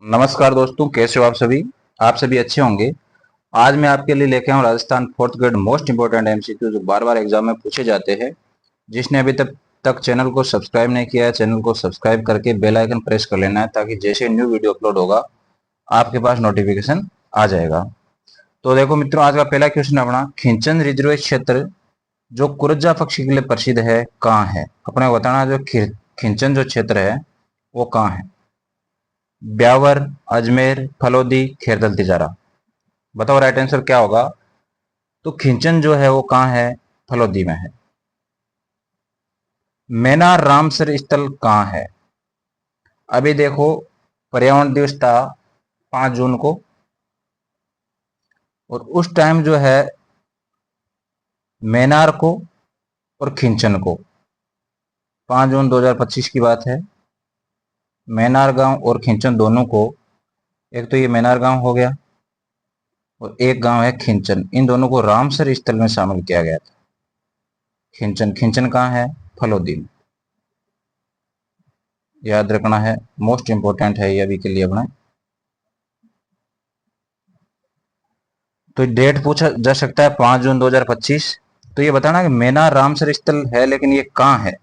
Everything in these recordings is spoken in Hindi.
नमस्कार दोस्तों, कैसे हो आप सभी अच्छे होंगे। आज मैं आपके लिए लेके आऊँ Rajasthan fourth grade most important MCQ जो बार बार एग्जाम में पूछे जाते हैं। जिसने अभी तक चैनल को सब्सक्राइब नहीं किया है, चैनल को सब्सक्राइब करके बेल आइकन प्रेस कर लेना है, ताकि जैसे न्यू वीडियो अपलोड होगा आपके पास नोटिफिकेशन आ जाएगा। तो देखो मित्रों, आज का पहला क्वेश्चन अपना, खिंचन रिजर्व क्षेत्र जो कुरजा पक्षी के लिए प्रसिद्ध है कहाँ है। अपने को बताना जो खिंचन जो क्षेत्र है वो कहाँ है। ब्यावर, अजमेर, फलोदी, खेरदल, तिजारा। बताओ राइट आंसर क्या होगा। तो खिंचन जो है वो कहाँ है, फलोदी में है। मैनार रामसर स्थल कहाँ है। अभी देखो, पर्यावरण दिवस था 5 जून को, और उस टाइम जो है मैनार को और खिंचन को, 5 जून 2025 की बात है, मैनार गांव और खिंचन दोनों को, एक तो ये मैनार गांव हो गया और एक गांव है खिंचन, इन दोनों को रामसर स्थल में शामिल किया गया था। खिंचन खिंचन कहाँ है, फलोदी में। याद रखना है, मोस्ट इंपोर्टेंट है ये अभी के लिए अपना। तो डेट पूछा जा सकता है 5 जून 2025। तो ये बताना कि मैनार रामसर स्थल है, लेकिन ये कहाँ है।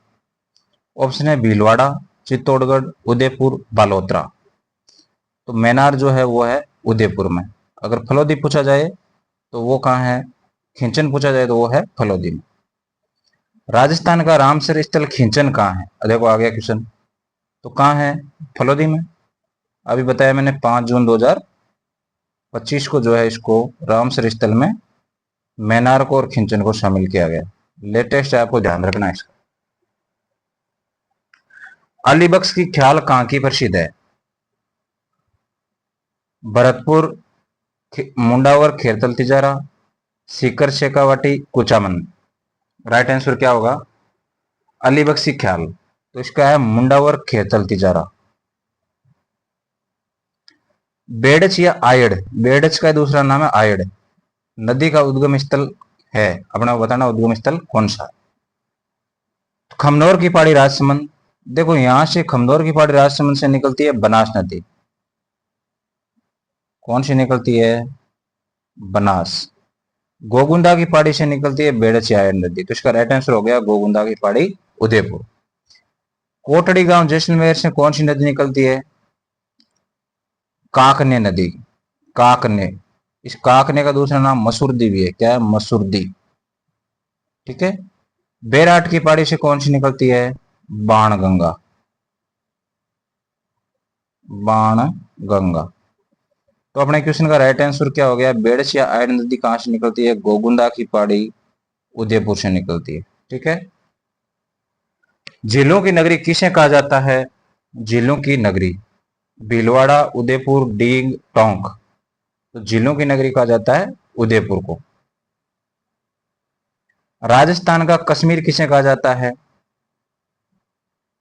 ऑप्शन है भीलवाड़ा, चित्तौड़गढ़, उदयपुर, बालोतरा। तो मैनार जो है वो है उदयपुर में। अगर फलोदी पूछा जाए तो वो कहाँ है, खिंचन पूछा जाए तो वो है फलोदी में। राजस्थान का रामसर स्थल खिंचन कहाँ है, देखो आ गया क्वेश्चन। तो कहाँ है, फलोदी में। अभी बताया मैंने 5 जून 2025 को जो है इसको रामसर स्थल में मैनार को और खिंचन को शामिल किया गया। लेटेस्ट है, आपको ध्यान रखना है इसका। अलीबक्स की ख्याल कहाँ की प्रसिद्ध है। भरतपुर, मुंडावर, खेरतल, तिजारा, सीकर, शेखावाटी, कुचामन। राइट आंसर क्या होगा, अलीबक्स की ख्याल। तो इसका है मुंडावर, खेरतल, तिजारा। बेडच या आयड़, बेडच का दूसरा नाम है आयड़, नदी का उद्गम स्थल है। अपना बताना उद्गम स्थल कौन सा है। खमनौर की पहाड़ी राजसमंद, देखो यहां से खमनौर की पहाड़ी राजसमंद से निकलती है बनास नदी। कौन सी निकलती है, बनास। गोगुंदा की पहाड़ी से निकलती है बेड़चियायन नदी। तो इसका राइट आंसर हो गया गोगुंदा की पहाड़ी, उदयपुर। कोटड़ी गांव जैसलमेर से कौन सी नदी निकलती है, काकने नदी। काकने, इस काकने का दूसरा नाम मसूरदी भी है। क्या है, मसूरदी। ठीक है। बेराट की पहाड़ी से कौन सी निकलती है, बाण गंगा। बाण गंगा। तो अपने क्वेश्चन का राइट आंसर क्या हो गया, बेड़स या आयरन नदी कहां से निकलती है, गोगुंदा की पहाड़ी, उदयपुर से निकलती है। ठीक है। झीलों की नगरी किसे कहा जाता है, झीलों की नगरी। भीलवाड़ा, उदयपुर, डींग, टोंक। तो झीलों की नगरी कहा जाता है उदयपुर को। राजस्थान का कश्मीर किसे कहा जाता है,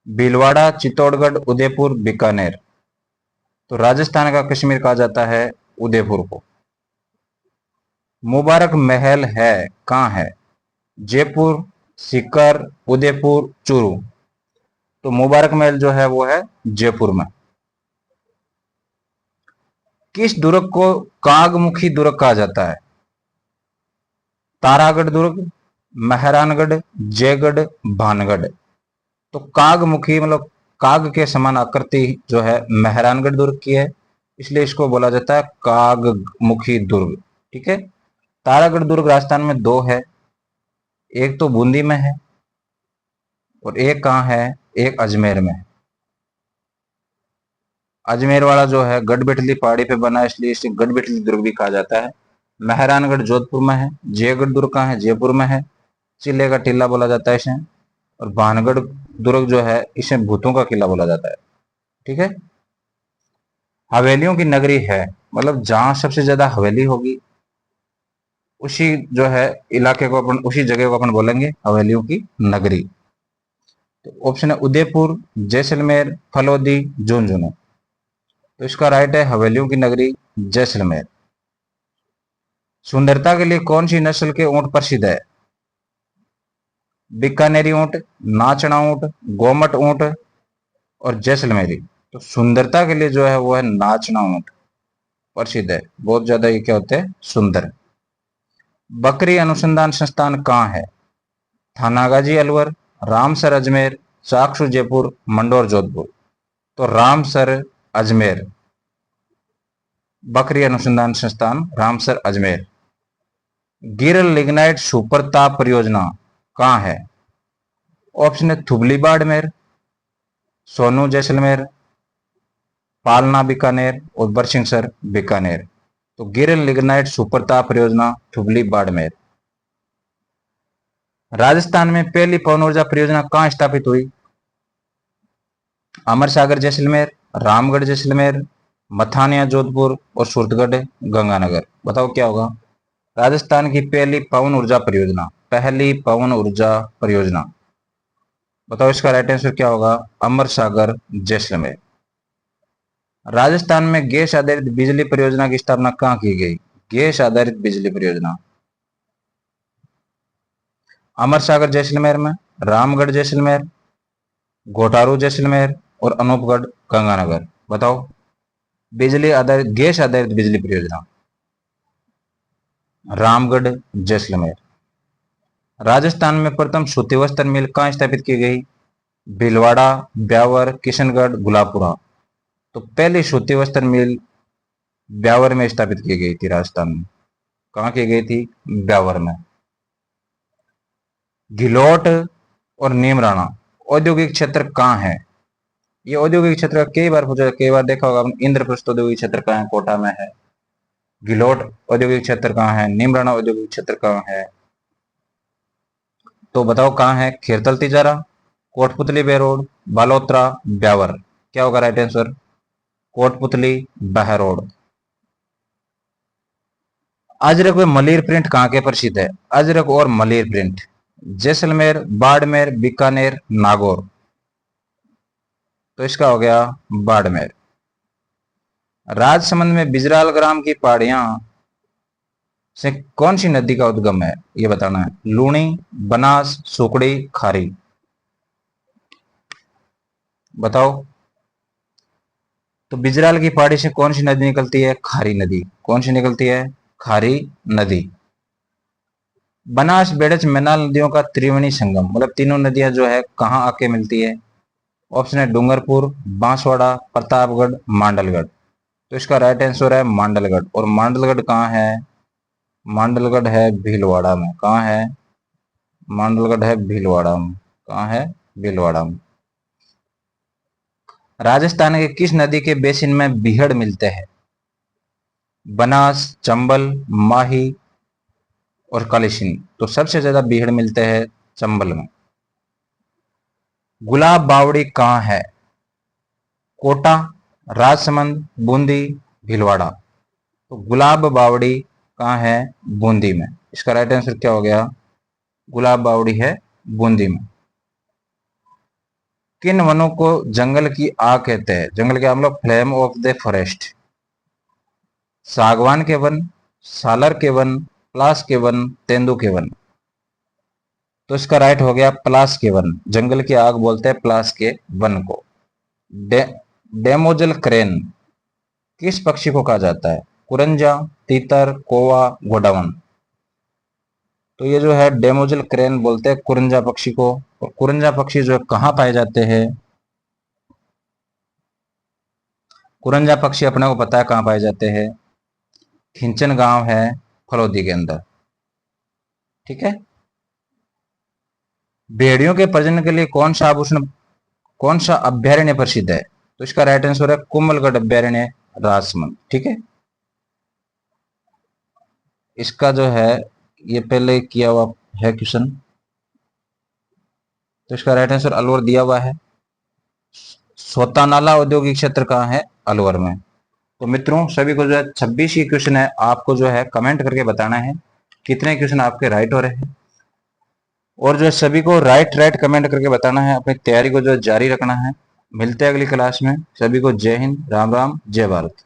भीलवाड़ा, चित्तौड़गढ़, उदयपुर, बीकानेर। तो राजस्थान का कश्मीर कहा जाता है उदयपुर को। मुबारक महल है कहाँ है, जयपुर, सीकर, उदयपुर, चूरू। तो मुबारक महल जो है वो है जयपुर में। किस दुर्ग को कागमुखी दुर्ग कहा जाता है, तारागढ़ दुर्ग, मेहरानगढ़, जयगढ़, भानगढ़। तो कागमुखी मतलब काग के समान आकृति जो है मेहरानगढ़ दुर्ग की है, इसलिए इसको बोला जाता है कागमुखी दुर्ग। ठीक है। तारागढ़ दुर्ग राजस्थान में दो है, एक तो बूंदी में है और एक कहाँ है, एक अजमेर में है। अजमेर वाला जो है गढ़बिटली पहाड़ी पे बना है, इसलिए इसे गढ़बिटली दुर्ग भी कहा जाता है। मेहरानगढ़ जोधपुर में है। जयगढ़ दुर्ग कहाँ है, जयपुर में है, चिल्ले का टीला बोला जाता है इसे। और भानगढ़ दुर्ग जो है इसे भूतों का किला बोला जाता है। ठीक है। हवेलियों की नगरी है, मतलब जहां सबसे ज्यादा हवेली होगी उसी जो है इलाके को अपन, उसी जगह को अपन बोलेंगे हवेलियों की नगरी। तो ऑप्शन है उदयपुर, जैसलमेर, फलोदी, झुंझुनू। तो इसका राइट है हवेलियों की नगरी जैसलमेर। सुंदरता के लिए कौन सी नस्ल के ऊंट प्रसिद्ध है, बीकानेरी ऊंट, नाचना ऊंट, गोमट ऊंट और जैसलमेरी। तो सुंदरता के लिए जो है वो है नाचना ऊंट, प्रसिद्ध है, बहुत ज्यादा ये क्या होते हैं, सुंदर। बकरी अनुसंधान संस्थान कहाँ है? थानागाजी अलवर, रामसर अजमेर, चाकसू जयपुर, मंडोर जोधपुर। तो रामसर अजमेर, बकरी अनुसंधान संस्थान रामसर अजमेर। गिरल लिग्नाइट सुपर ताप परियोजना कहाँ है? ऑप्शन है थुबली बाड़मेर, सोनू जैसलमेर, पालना बीकानेर और बरसिंहसर बीकानेर। तो गिरल लिग्नाइट सुपर ताप परियोजना थुबली बाड़मेर। राजस्थान में पहली पवन ऊर्जा परियोजना कहाँ स्थापित हुई? अमर सागर जैसलमेर, रामगढ़ जैसलमेर, मथानिया जोधपुर और सूरतगढ़ गंगानगर। बताओ क्या होगा? राजस्थान की पहली पवन ऊर्जा परियोजना, पहली पवन ऊर्जा परियोजना, बताओ इसका राइट आंसर क्या होगा? अमर सागर जैसलमेर। राजस्थान में गैस आधारित बिजली परियोजना की स्थापना कहाँ की गई? गैस आधारित बिजली परियोजना अमर सागर जैसलमेर में, रामगढ़ जैसलमेर, घोटारू जैसलमेर और अनूपगढ़ गंगानगर। बताओ बिजली आधारित, गैस आधारित बिजली परियोजना रामगढ़ जैसलमेर। राजस्थान में प्रथम सूती वस्त्र मिल कहाँ स्थापित की गई? भीलवाड़ा, ब्यावर, किशनगढ़, गुलाबपुरा। तो पहली सूती वस्त्र मिल ब्यावर में स्थापित की गई थी राजस्थान में। कहाँ की गई थी? ब्यावर में। घिलोट और नीमराणा औद्योगिक क्षेत्र कहाँ है? ये औद्योगिक क्षेत्र कई बार पूछा, कई बार देखा होगा आपने। इंद्रप्रस्थ औद्योगिक क्षेत्र कहाँ है? कोटा में है। घिलोट औद्योगिक क्षेत्र कहाँ है? नीमराणा औद्योगिक क्षेत्र कहाँ है? तो बताओ कहाँ है? खेरतल तिजारा, कोटपुतली बहरोड, बालोतरा, ब्यावर। क्या होगा राइट आंसर? कोटपुतली बहरोड। अजरक व मलिर प्रिंट कहाँ के प्रसिद्ध है? अजरक और मलिर प्रिंट जैसलमेर, बाड़मेर, बीकानेर, नागौर। तो इसका हो गया बाड़मेर। राजसमंद में बिजराल ग्राम की पहाड़ियां से कौन सी नदी का उद्गम है? ये बताना है। लूणी, बनास, सुकड़ी, खारी। बताओ। तो बिजराल की पहाड़ी से कौन सी नदी निकलती है? खारी नदी। कौन सी निकलती है? खारी नदी। बनास, बेड़च, मैनाल नदियों का त्रिवेणी संगम, मतलब तीनों नदियां जो है कहाँ आके मिलती है? ऑप्शन है डूंगरपुर, बांसवाड़ा, प्रतापगढ़, मांडलगढ़। तो इसका राइट आंसर है मांडलगढ़। और मांडलगढ़ कहाँ है? मांडलगढ़ है भीलवाड़ा में। कहाँ है? मांडलगढ़ है भीलवाड़ा में। कहाँ है? भीलवाड़ा में। राजस्थान के किस नदी के बेसिन में बीहड़ मिलते हैं? बनास, चंबल, माही और कालीसिंध। तो सबसे ज्यादा बीहड़ मिलते हैं चंबल में। गुलाब बावड़ी कहाँ है? कोटा, राजसमंद, बूंदी, भीलवाड़ा। तो गुलाब बावड़ी कहाँ है? बूंदी में। इसका राइट आंसर क्या हो गया? गुलाब बावड़ी है बूंदी में। किन वनों को जंगल की आग कहते हैं? जंगल के हम लोग फ्लेम ऑफ द फॉरेस्ट। सागवान के वन, सालर के वन, पलास के वन, तेंदू के वन। तो इसका राइट हो गया पलास के वन। जंगल की आग बोलते हैं पलास के वन को। डेमोजल क्रेन किस पक्षी को कहा जाता है? कुरंजा, तीतर, कोवा, गोडावन। तो ये जो है डेमोजल क्रेन बोलते हैं कुरंजा पक्षी को। और कुरंजा पक्षी जो है कहाँ पाए जाते हैं? कुरंजा पक्षी अपने को पता है कहाँ पाए जाते हैं। खिंचन गांव है फलोदी के अंदर। ठीक है। भेड़ियों के प्रजनन के लिए कौन सा आभूषण, कौन सा अभ्यारण्य प्रसिद्ध है? तो इसका राइट आंसर है कुंभलगढ़ अभ्यारण्य, राजसमंद। ठीक है। इसका जो है ये पहले किया हुआ है क्वेश्चन। तो इसका राइट आंसर अलवर दिया हुआ है। सोतानाला औद्योगिक क्षेत्र कहाँ है? अलवर में। तो मित्रों सभी को जो है 26 ही क्वेश्चन है, आपको जो है कमेंट करके बताना है कितने क्वेश्चन आपके राइट हो रहे हैं। और जो है सभी को राइट राइट कमेंट करके बताना है। अपनी तैयारी को जो जारी रखना है। मिलते हैं अगली क्लास में। सभी को जय हिंद, राम राम, जय भारत।